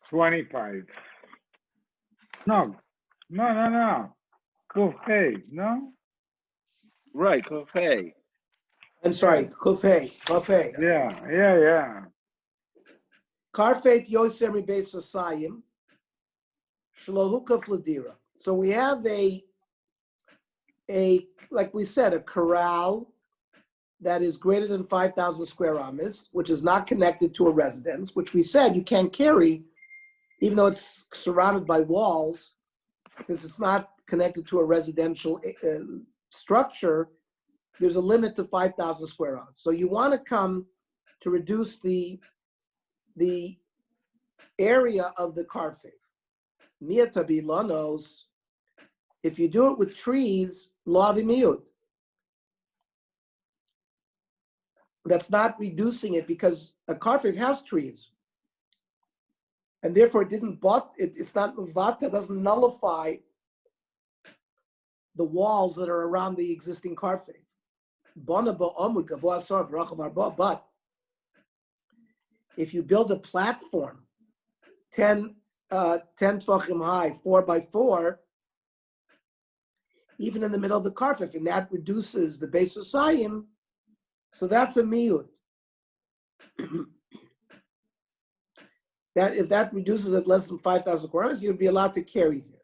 25. No, no. Kufay, no? Right, Kofei. I'm sorry, Kufay. Yeah. Karfet Yosemi Beis Osayim, Shlohuka Fladira. So we have a like we said, a corral that is greater than 5,000 square amas, which is not connected to a residence, which we said you can't carry, even though it's surrounded by walls, since it's not connected to a residential structure, there's a limit to 5,000 square amas. So you want to come to reduce the area of the karfev. Miyatabi knows if you do it with trees, lavi miyut. That's not reducing it because a karfev has trees. And therefore it's not muvata, doesn't nullify the walls that are around the existing karfev. But if you build a platform 10 tvachim high, 4 by 4, even in the middle of the karfef, and that reduces the base of sayim, so that's a miyut. That if that reduces it less than 5,000 korbanos, you'd be allowed to carry there.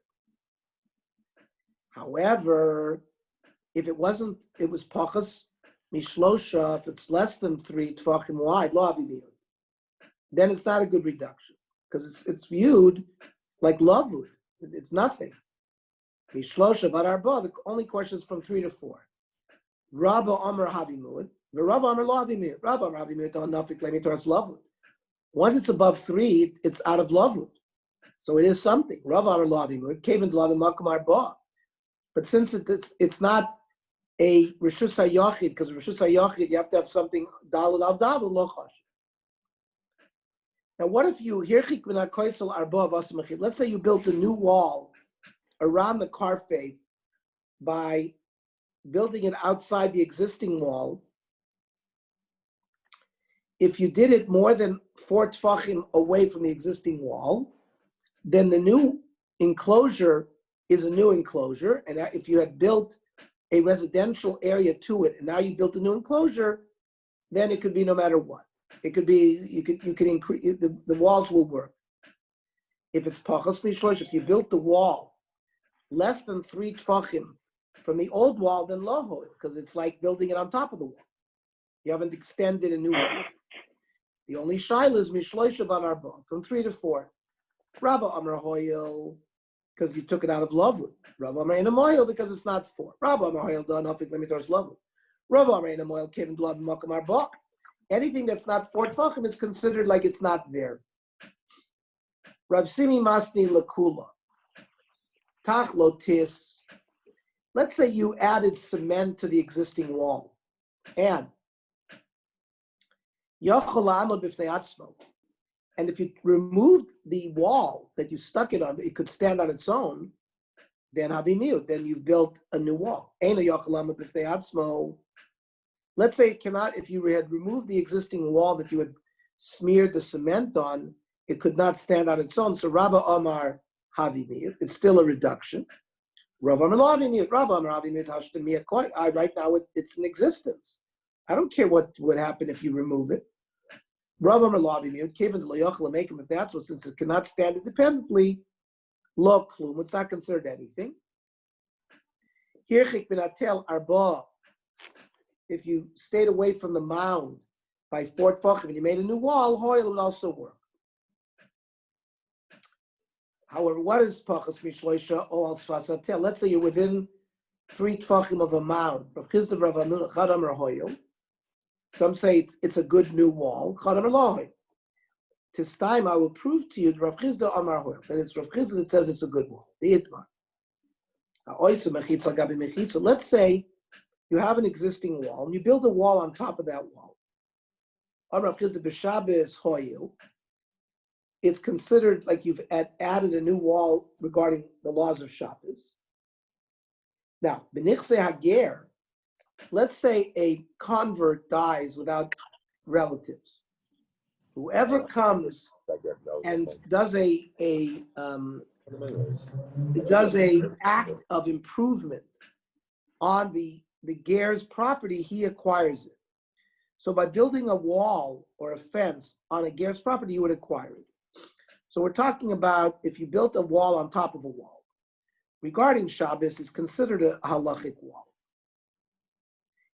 However, if it was pachas mishlosha, if it's less than 3 tvachim wide, lo avi miyut, then it's not a good reduction because it's viewed like lavud. It's nothing. Mishlosha v'arba. The only question is from 3 to 4. Rabba Amar Havimud. The Rabba Amar Lo Havimud. Rabba Amar Havimud on Nafik Lemitoras Lavud. Once it's above 3, it's out of lavud. So it is something. Rabba Amar Lo Havimud. Kevin Lavim Makom Arba. But since it's not a Rishus HaYachid, because Rishus HaYachid you have to have something Dalad al Dalad Lo Chash. Now what if you Hirchik Min HaKoisel Arba Vasamachid? Let's say you built a new wall around the karfev by building it outside the existing wall. If you did it more than 4 tfachim away from the existing wall, then the new enclosure is a new enclosure. And if you had built a residential area to it, and now you built a new enclosure, then it could be no matter what. It could be, you could increase, the walls will work. If it's pachas mishlosh, if you built the wall less than 3 tfachim from the old wall, then loho, because it's like building it on top of the wall. You haven't extended a new wall. The only shaila is mishloisha van arba, from 3 to 4. Rabba amar hoyel, because you took it out of lavud. Rabba amar enamoyel, because it's not 4. Rabba amar hoyel da nafik lemitos lavud. Rabba amar enamoyel kevin lavud makam arba. Anything that's not 4 tfachim is considered like it's not there. Rav Simi masni lakula. Tachlotis. Let's say you added cement to the existing wall, and if you removed the wall that you stuck it on, it could stand on its own. Then then you've built a new wall. Let's say it cannot. If you had removed the existing wall that you had smeared the cement on, it could not stand on its own. So Rabba Amar Havimir, it's still a reduction. Right now it's in existence. I don't care what would happen if you remove it. If that's what, since it cannot stand independently, it's not considered anything. If you stayed away from the mound by 4 tfachim and you made a new wall, hoil would also work. However, what is pachas mishloisha o al sfasatel? Let's say you're within 3 tfachim of a mound. Rav Chisda Rav Hanuna chadam hoil. Some say it's a good new wall. Chadam lohoy. This time I will prove to you Rav Chisda Amar hoil. That it's Rav Chisda that says it's a good wall. The itmar. Let's say you have an existing wall and you build a wall on top of that wall. Rav Chisda b'Shabbos hoil. It's considered like you've added a new wall regarding the laws of Shabbos. Now, b'nichse hager, let's say a convert dies without relatives. Whoever comes and does a act of improvement on the ger's property, he acquires it. So by building a wall or a fence on a ger's property, you would acquire it. So we're talking about if you built a wall on top of a wall. Regarding Shabbos, it's considered a halachic wall.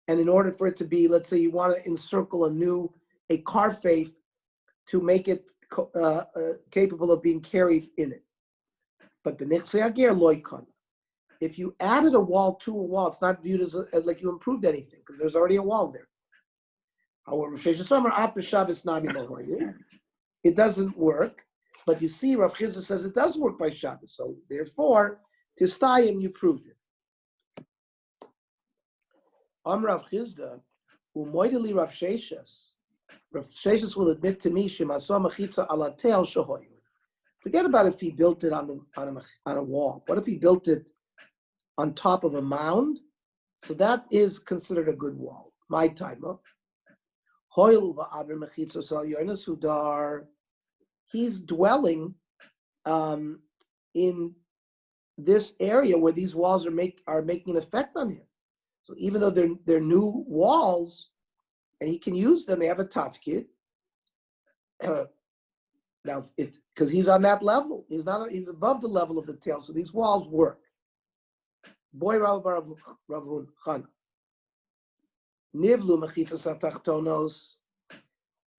And in order for it to be, let's say you want to encircle a karfeif to make it capable of being carried in it. But b'nichsei hager lo yikana. If you added a wall to a wall, it's not viewed as like you improved anything because there's already a wall there. However, after Shabbos Nami Mohoye, it doesn't work. But you see, Rav Chizda says it does work by Shabbos. So therefore, Tistayim, you proved it. Rav Chizda, umoideli Rav Sheshes. Rav Sheshes will admit to me, Shemaso machitza ala tel shahoyu. Forget about if he built it on a wall. What if he built it on top of a mound? So that is considered a good wall. My time. He's dwelling in this area where these walls are making an effect on him. So even though they're new walls, and he can use them, they have a tafkid. Now, because he's on that level, he's above the level of the tail. So these walls work. Boy, Ravun Chana. Nivlu mechitzos hatachtonos.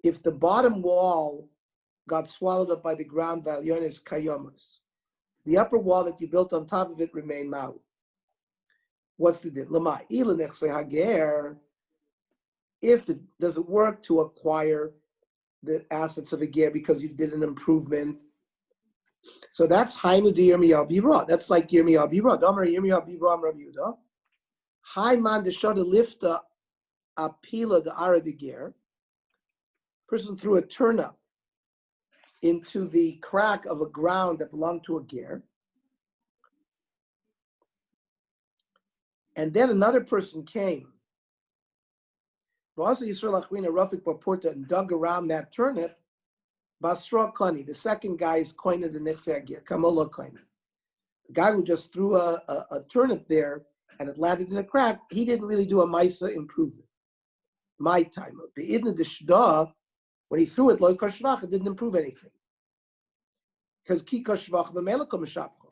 If the bottom wall got swallowed up by the ground, valyonis kayomas, the upper wall that you built on top of it remained ma'u. What's the din? Lama ila nechsei hager. Does it work to acquire the assets of a ger because you did an improvement? So that's Hainu de Yirmiyahu Bira. That's like Yirmiyahu Bira. Domer Yirmiyahu Bira Rav Yehuda. Hai man de shoda lifta apila de ara de ger. Person threw a turnip into the crack of a ground that belonged to a ger. And then another person came. And dug around that turnip. Basra Kani, the second guy is koina the nechsei hager, kamola koina. The guy who just threw a turnip there and it landed in a crack, he didn't really do a maisa improvement. My time. The idna deshda, when he threw it, loy kashvach, it didn't improve anything. Because ki kashvach b'meleko mishapcho.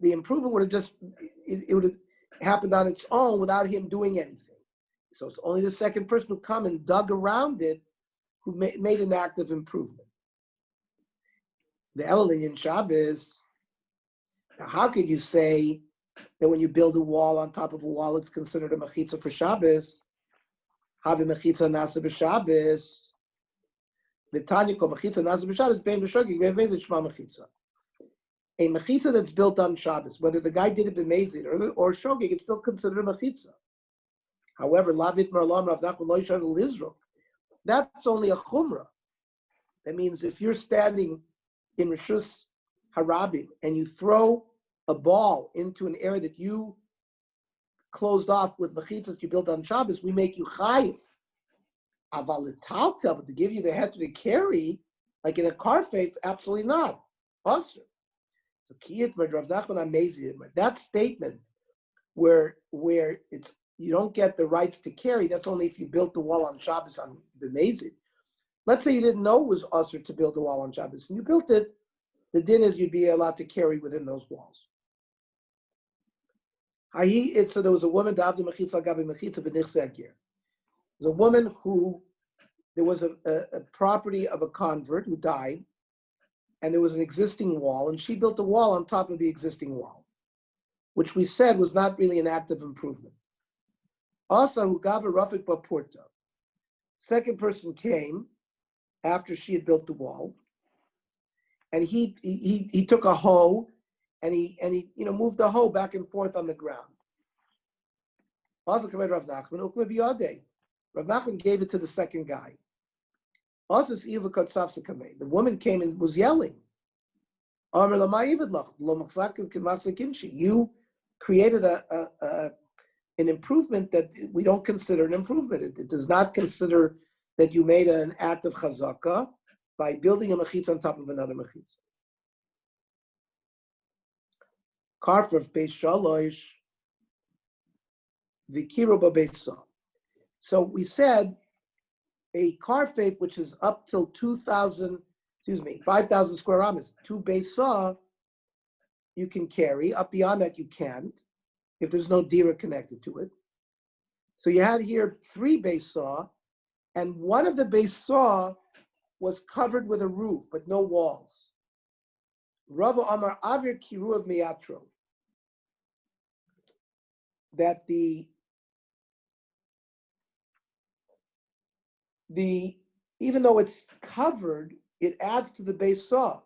The improvement would have just, it would have happened on its own without him doing anything. So it's only the second person who come and dug around it who made an act of improvement. The Elulin in Shabbos, now how could you say that when you build a wall on top of a wall, it's considered a mechitza for Shabbos? Have a mechitza nasa b'Shabbos. The Tanya called mechitza nasa b'Shabbos, bein b'shogig, bein b'mezid shma mechitza. A mechitza that's built on Shabbos, whether the guy did it b'mezid or shogig, it's still considered a mechitza. However, lavit marlam rav nachman lo yishar l'izrok. That's only a chumrah. That means if you're standing in Rishus Harabim and you throw a ball into an area that you closed off with mechitzas you built on Shabbos, we make you chayiv. Aval l'taltel, but to give you the heter to carry, like in a karfeif, absolutely not. Awesome. So kiyit med Rav Nachman amazing. That statement where it's you don't get the rights to carry, that's only if you built the wall on Shabbos on the Mezid. Let's say you didn't know it was usher to build a wall on Shabbos, and you built it, the din is you'd be allowed to carry within those walls. So there was a woman, there's a woman who, there was a property of a convert who died, and there was an existing wall, and she built a wall on top of the existing wall, which we said was not really an act of improvement. Also, who gave a Rafik Bapurta. Second person came after she had built the wall, and he took a hoe and he moved the hoe back and forth on the ground. Also, Rav Nachman gave it to the second guy. Also, the woman came and was yelling. You created an improvement that we don't consider an improvement. It does not consider that you made an act of chazakah. by building a mechitza on top of another mechitza. Karfev beis shalosh v'kiru b'beisa. So we said a karfev which is up till 5,000 square amas, 2 beisa, you can carry. Up beyond that, you can't, if there's no dira connected to it. So you had here 3 beisa, and one of the beisa was covered with a roof, but no walls. Rava Amar Avir Kiruv Miatro. That the even though it's covered, it adds to the beisa.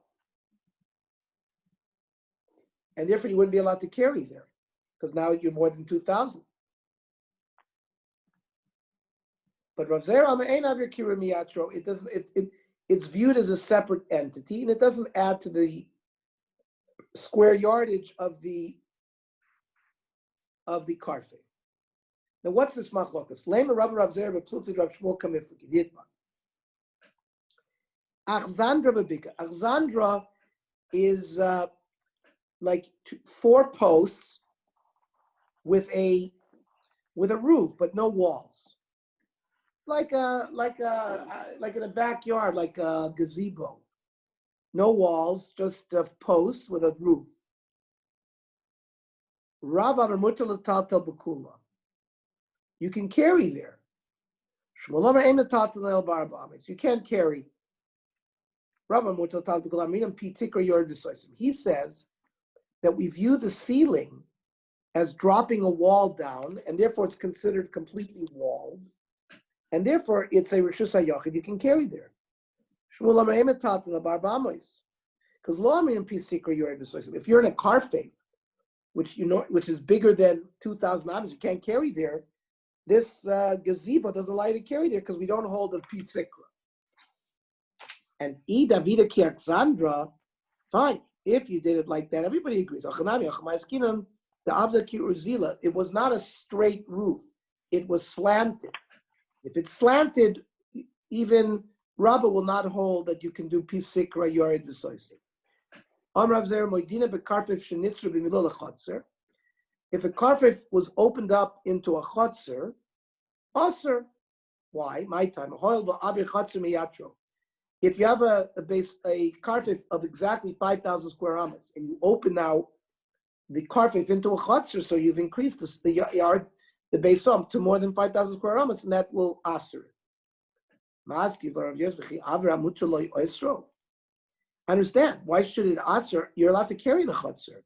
And therefore you wouldn't be allowed to carry there, because now you're more than 2,000. But Rav Zer Amar Ein Avir Kiruv Miatro, it doesn't. It's viewed as a separate entity, and it doesn't add to the square yardage of the karfe. Now, what's this machlokas? Lema Rav Zer bepluted Rav Shmuel kamiflik yitma. Achzandra bebika. Achzandra is like 4 posts with a roof, but no walls. Like in a backyard, like a gazebo. No walls, just posts with a roof. Rav Amar mutar l'taltel b'kula. You can carry there. Shmuel Amar ein l'taltel el b'arba ames. You can't carry. Rav Amar mutar l'taltel b'kula. Aminam pi tikra yord v'soisim. He says that we view the ceiling as dropping a wall down, and therefore it's considered completely walled, and therefore it's a reshus hayachid you can carry there. Shmuel Amar ein l'taltel el b'arba ames. Because lo aminam pi tikra yord v'soisim. If you're in a karfei, which is bigger than 2,000 amas, you can't carry there. This gazebo doesn't allow you to carry there because we don't hold of Pete Sikra. And I Davida Kiaxandra, fine. If you did it like that, everybody agrees. It was not a straight roof. It was slanted. If it's slanted, even Rabbah will not hold that you can do Pete Sikra Yored V'soisi. If a karfef was opened up into a chotzer, aser. Why? My time. If you have a karfef of exactly 5,000 square amas, and you open now the karfef into a chotzer, so you've increased the yard, the base sum to more than 5,000 square amas, and that will aser it. Understand, why should it aser? You're allowed to carry the chotzer.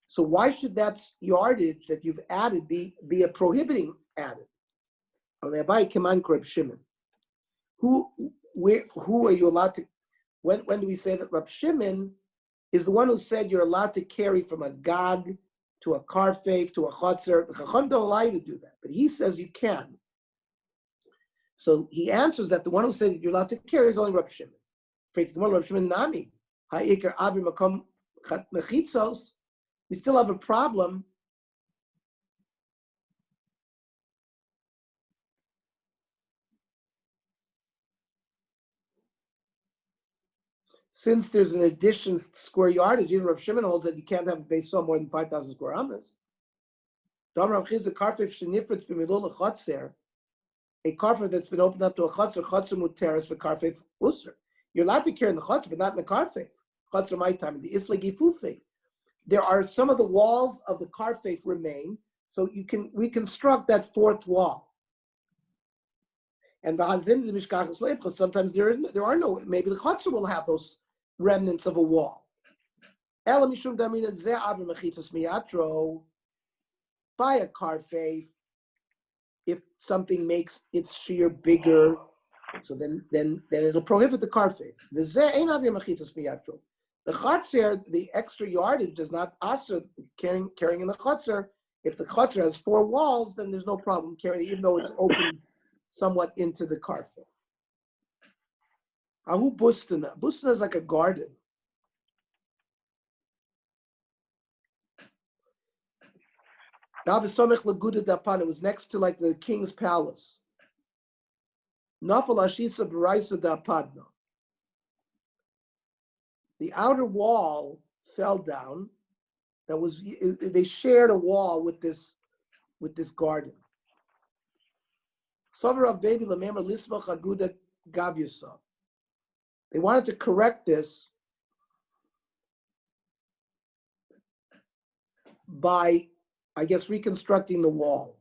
So why should that yardage that you've added be a prohibiting added? Who are you allowed to? When do we say that Rab Shimon is the one who said you're allowed to carry from a gag to a karfef to a chotzer? The Chacham don't allow you to do that, but he says you can. So he answers that the one who said that you're allowed to carry is only Rab Shimon. Rab Shimon nami. We still have a problem. Since there's an addition square yardage, even Rav Shimon holds that you can't have a base saw more than 5,000 square amas. A karfef that's been opened up to a chotzer muteris for karfef usr. You're allowed to carry in the chotzer, but not in the karfef. Chotzer my time in the isla gifufe. There are some of the walls of the karfef remain, so you can reconstruct that 4th wall. And sometimes there are no. Maybe the chotzer will have those remnants of a wall. By a karfef, if something makes its shear bigger, so then it'll prohibit the karfef. The chotzer, the extra yardage does not aser carrying in the chotzer. If the chotzer has 4 walls, then there's no problem carrying, even though it's open somewhat into the karfef. Ahu bustana. Bustana is like a garden. It was next to like the king's palace. Nafal ashisa b'raisa dapadna. the outer wall fell down. They shared a wall with this garden. They wanted to correct this by, I guess, reconstructing the wall.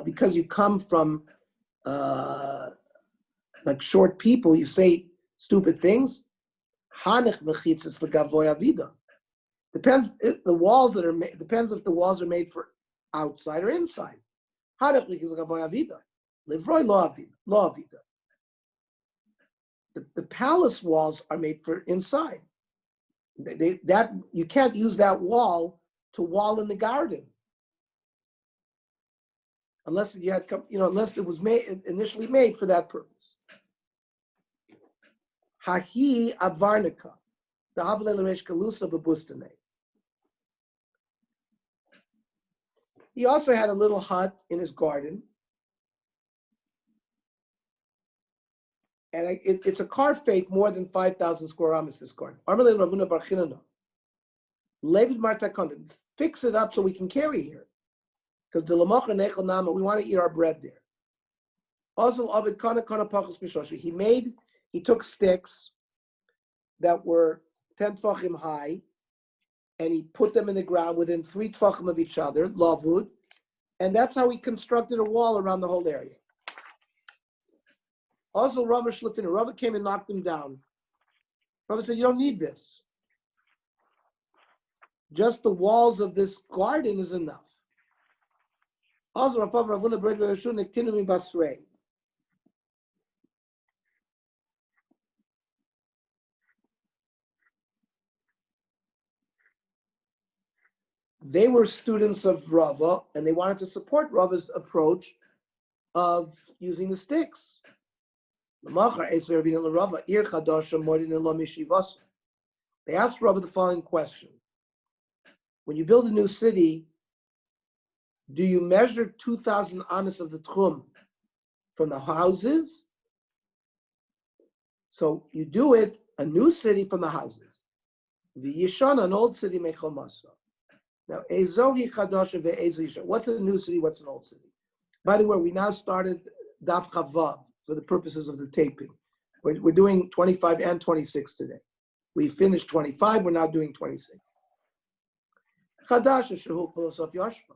Because you come from like short people, you say stupid things. Depends if the walls that are made. Depends if the walls are made for outside or inside. The palace walls are made for inside. That you can't use that wall to wall in the garden, unless you had, unless it was initially made for that purpose. Hahi avarnika, the havle l'reish kalusa bebustane. He also had a little hut in his garden, and it's a carved faith more than 5,000 square amas. This garden. Armalei Ravuna bar Chinana. Levid Marta Kondon, fix it up so we can carry here. Because the Lamacha Nechel Nama, we want to eat our bread there. Also, Ovid Kana Kana Pachos Mishoshi. He took sticks that were 10 tfachim high, and he put them in the ground within 3 tfachim of each other, lavud, and that's how he constructed a wall around the whole area. Also, Rava Shlifin, Rava came and knocked him down. Rava said, you don't need this. Just the walls of this garden is enough. Also, Ravuna Bred Rashun Nektinumi Basrei. They were students of Rava, and they wanted to support Rava's approach of using the sticks. They asked Rava the following question. When you build a new city, do you measure 2,000 amas of the tchum from the houses? So you do it, a new city from the houses. The Yishana, an old city, mechomasa. Now, Ezohi Chadasha ve'Ezo Yishana. What's a new city? What's an old city? By the way, we now started Daf Chavav for the purposes of the taping. We're doing 25 and 26 today. We finished 25. We're now doing 26. Chadasha Shehu Philosoph Yashva.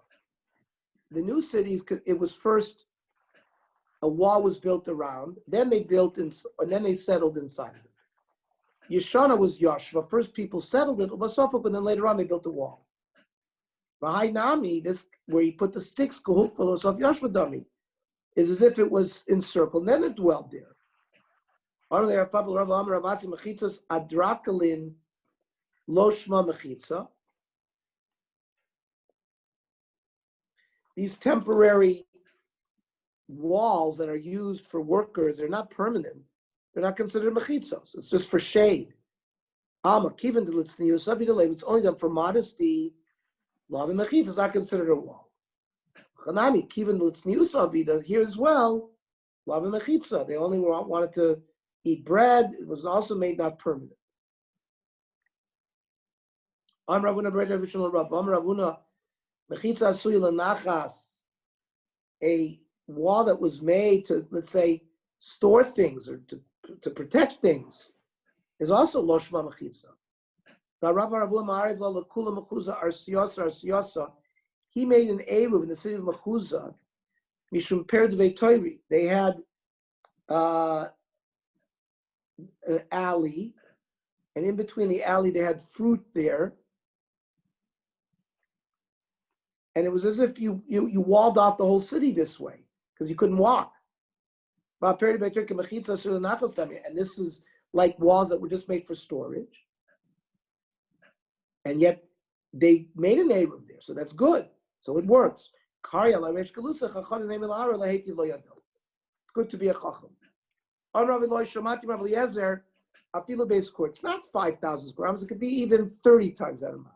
The new cities, it was first a wall was built around, then they built in, and then they settled inside of it. Yeshana was Yashva. First people settled it, but then later on they built a wall. Nami, this where you put the sticks, Yashva is as if it was encircled, and then it dwelled there. Adrakalin Loshma Mechitza. These temporary walls that are used for workers, they're not permanent. They're not considered mechitzos. It's just for shade. It's only done for modesty. Love and mechitzos is not considered a wall. Here as well, love and mechitza. They only wanted to eat bread. It was also made not permanent. A wall that was made to, let's say, store things or to protect things is also loshma mechitza. He made an Eruv in the city of Mechuzah, Mishum Per Devei Toiri. They had an alley, and in between the alley they had fruit there. And it was as if you walled off the whole city this way, because you couldn't walk. And this is like walls that were just made for storage. And yet they made an Eruv there, so that's good. So it works. It's good to be a chacham. It's not 5,000 square meters. It could be even 30 times that amount.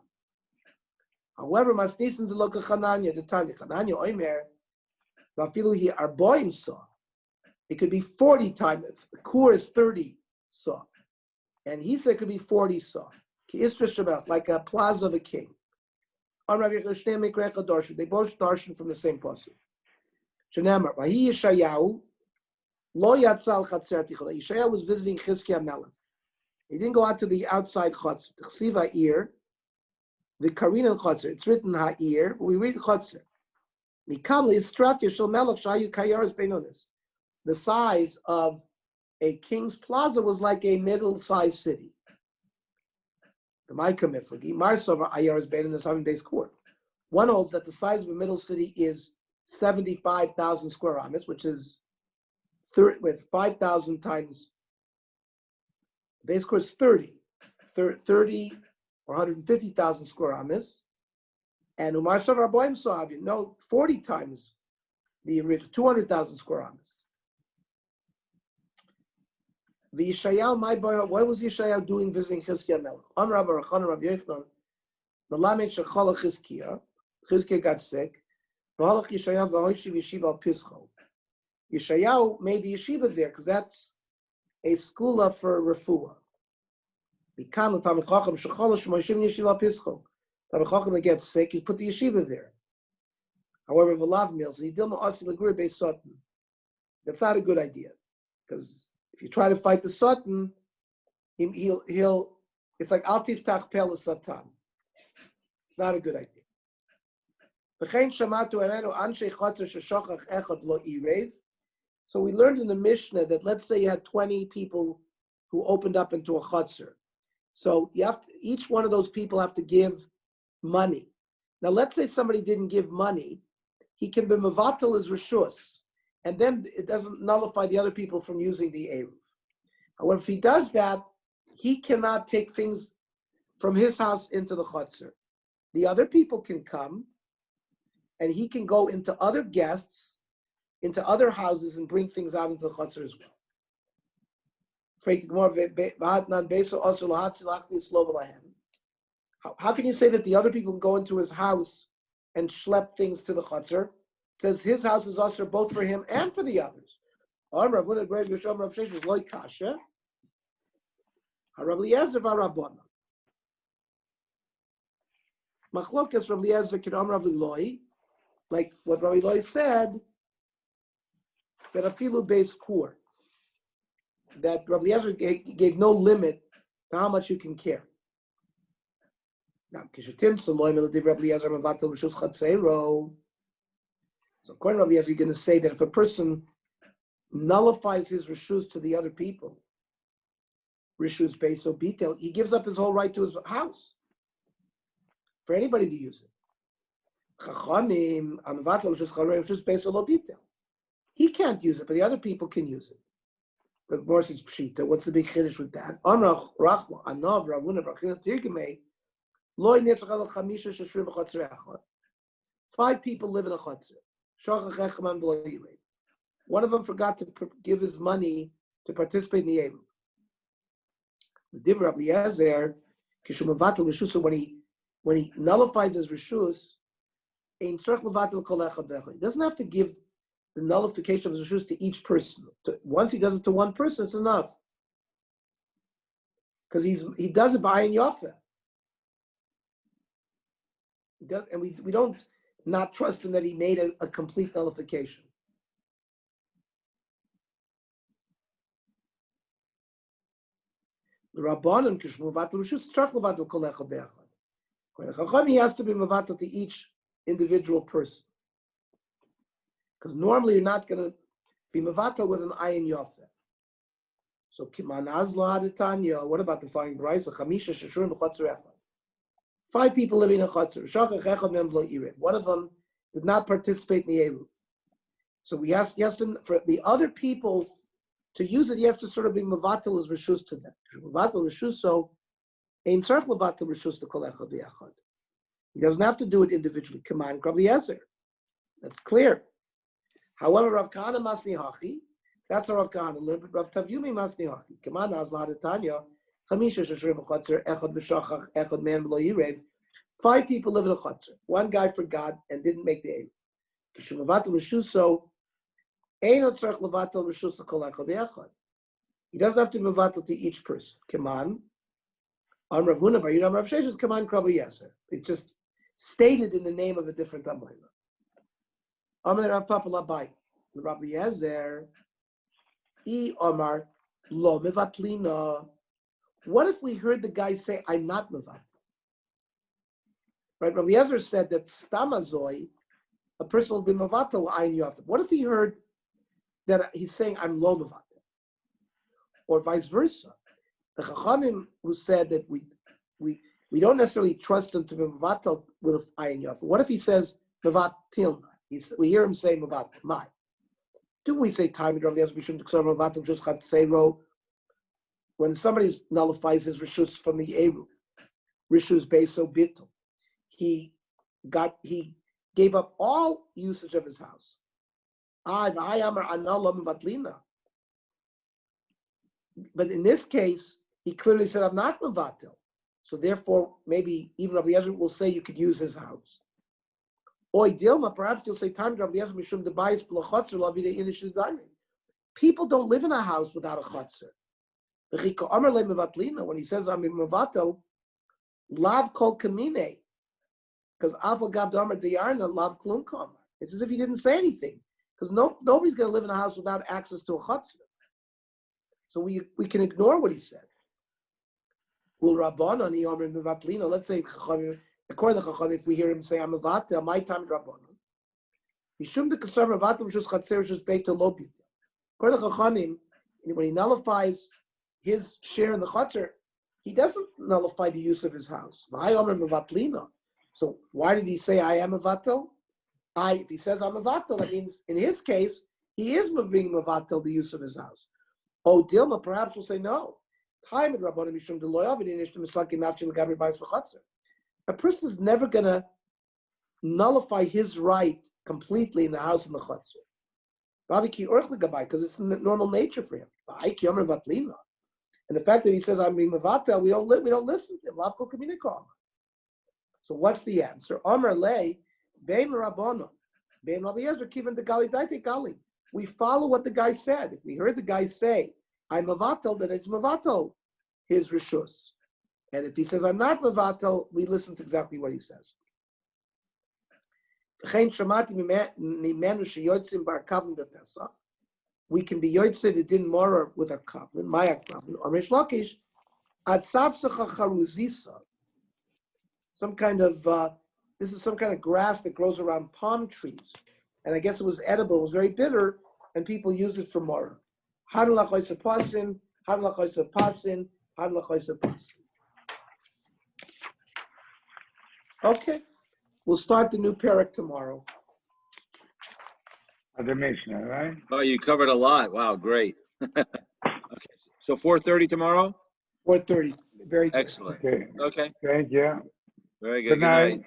However, Masnisim to look at Chananya, the Tanya Chananya Oimer, Vafilu he Arboim saw. It could be 40 times. The core is 30 saw. And he said it could be 40 saw. Like a plaza of a king. They both darshan from the same pasuk. Yeshayahu was visiting Chizkiah Melech. He didn't go out to the outside Chotzer. The Karin and Chotzer. It's written Ha'ir. We read Chotzer. The size of a king's plaza was like a middle-sized city. One holds that the size of a middle city is 75,000 square amas, which is with 5,000 times base course 30 or 150,000 square amas. And Umar Savar Boim Sahavi, no, 40 times the original, 200,000 square amas. The Yeshayahu, my boy, what was Yeshayahu doing visiting Chizkiah Melech? Amar Rav Arachan Rav Yochanan, Melamed Shechala Chizkiah. Chizkiah got sick. V'halach Yeshayahu v'hoishiv yeshiva al Pischo. Yeshayahu made the yeshiva there because that's a skula for refuah. Become the Talmid Chacham Shechala Shmoishim yeshiva al Pischo. Talmid Chacham that gets sick, you put the yeshiva there. However, v'lav mills Yidilma Asi Lagur Beis Satan. That's not a good idea because if you try to fight the Satan, he'll it's like Al Tiftach Pel Satan. It's not a good idea. So we learned in the Mishnah that let's say you had 20 people who opened up into a chutzner. So you have to, each one of those people have to give money. Now let's say somebody didn't give money, he can be mevatel his reshus, and then it doesn't nullify the other people from using the eruv. However, if he does that, he cannot take things from his house into the chutzner. The other people can come, and he can go into other guests, into other houses, and bring things out into the chutzner as well. How can you say that the other people can go into his house and schlep things to the chutzner? It says his house is also both for him and for the others. Machlokas Rabbi Eliezer can Amar Rabbi Loi, like what Rabbi Loi said, that afilu beis kur, that Rabbi Eliezer gave no limit to how much you can carry. Now, kishatim saloi meladiv Rabbi Eliezer mevatel rishus chatzero. So according to Rabbi Eliezer, you're going to say that if a person nullifies his rishus to the other people, rishus beis or bitel, he gives up his whole right to his house for anybody to use it. He can't use it, but the other people can use it. The Gemara says pshita. What's the big chiddush with that? Five people live in a chutzner. One of them forgot to give his money to participate in the eruv. The divrei Rabbi Eliezer, when he nullifies his rishus, he doesn't have to give the nullification of his rishus to each person. Once he does it to one person, it's enough. Because he does it by ayin yafeh. And we don't not trust him that he made a complete nullification. The Rabbanon kishmu vatel rishus tzarich levatel kol echad ve'echad. He has to be mevatel to each individual person. Because normally you're not going to be mevatel with an ayin yafeh. So kiman azla adetanya. What about the following brayso? Chamisha sheshurim b'chutzner echad. 5 people living in a chutzner. Shachach echad mem v'lo irid. One of them did not participate in the eruv. So he has to, for the other people to use it, he has to sort of be mevatel his rishus to them. Mevatel rishus, so ein tzarich levatel rishus to kol echad v'echad. He doesn't have to do it individually. Come on, Rabbi Eliezer. That's clear. However, Rav Kahana masni hachi. That's how Rav Kahana learned. But Rav Tavyumi masni hachi. Come on, azla hadetanya. Chamisha sheshurim b'chutzner echad v'shachach echad man v'lo yirev. 5 people live in a chutzner. One guy forgot and didn't make the eruv. Kishu mevatel rishus, so He doesn't have to mevatel to each person. Kaman. On Rav Huna Bar Yudam Rav Sheshes Kaman Krabli Yeser. It's just stated in the name of a different Amayla. Amar Rav Papa Labai. The Rabbi Yezer. I Omar Lo Mevatlina. What if we heard the guy say, I'm not mevatel? Right? Rabbi Yezer said that Stamazoi, a person will be mevatel ayin yafim. What if he heard that he's saying, I'm lo mevatel? Or vice versa. The Chachamim who said that we don't necessarily trust him to be mevatel with ayin yafim. What if he says mevatil? We hear him say mevatel. My. Do we say time in Rabbi Yezer we shouldn't accept mevatel just chatzero? When somebody nullifies his rishus from the Eruv, rishus beso bittul, he gave up all usage of his house. But in this case, he clearly said, I'm not mevatel. So therefore, maybe even Rabbi Yezer will say you could use his house. Oy Dilma, perhaps you'll say, time Rabbi Yezer mishum debayis b'lachotzer lavide inish l'darim. People don't live in a house without a chotzer. When he says I'm mevatel, lav kol kamine, because afal gav damar diyarna lav klum kamar. It's as if he didn't say anything, because nobody's going to live in a house without access to a chutzner. So we can ignore what he said. Let's say according to Chachamim, if we hear him say I'm mevatel, my time rabbanon. Mishum de kasar mevatel mishus chatzer mishus beit lo bita. According to Chachamim, when he nullifies his share in the chutzner, he doesn't nullify the use of his house. So why did he say I am a vatel? If he says I'm a vatel, that means in his case he is moving mevatel the use of his house. Oh, Dilma perhaps will say no. A person is never going to nullify his right completely in the house in the chutzner, because it's normal nature for him. And the fact that he says I'm being mevatel, we don't listen to him. So what's the answer? Amar lei bein rabbanon bein Rabbi Yezer kivan de gali daite gali. We follow what the guy said. If we heard the guy say I'm mevatel, then it's mevatel his rishus. And if he says I'm not mevatel, we listen to exactly what he says. We can be yotzei the din morer with a kaplin, mayak kaplin, or Reish Lakish, ad safsacha charuzisa. Some kind of this is some kind of grass that grows around palm trees, and I guess it was edible. It was very bitter, and people used it for morer. Had lachoisa pasin, had lachoisa pasin, had lachoisa pasin. Okay, we'll start the new parak tomorrow. The Mishnah, right? Oh, you covered a lot. Wow, great. Okay, so 4:30 tomorrow? 4:30. Very good. Excellent. Okay. Okay. Thank you. Very good. Good night.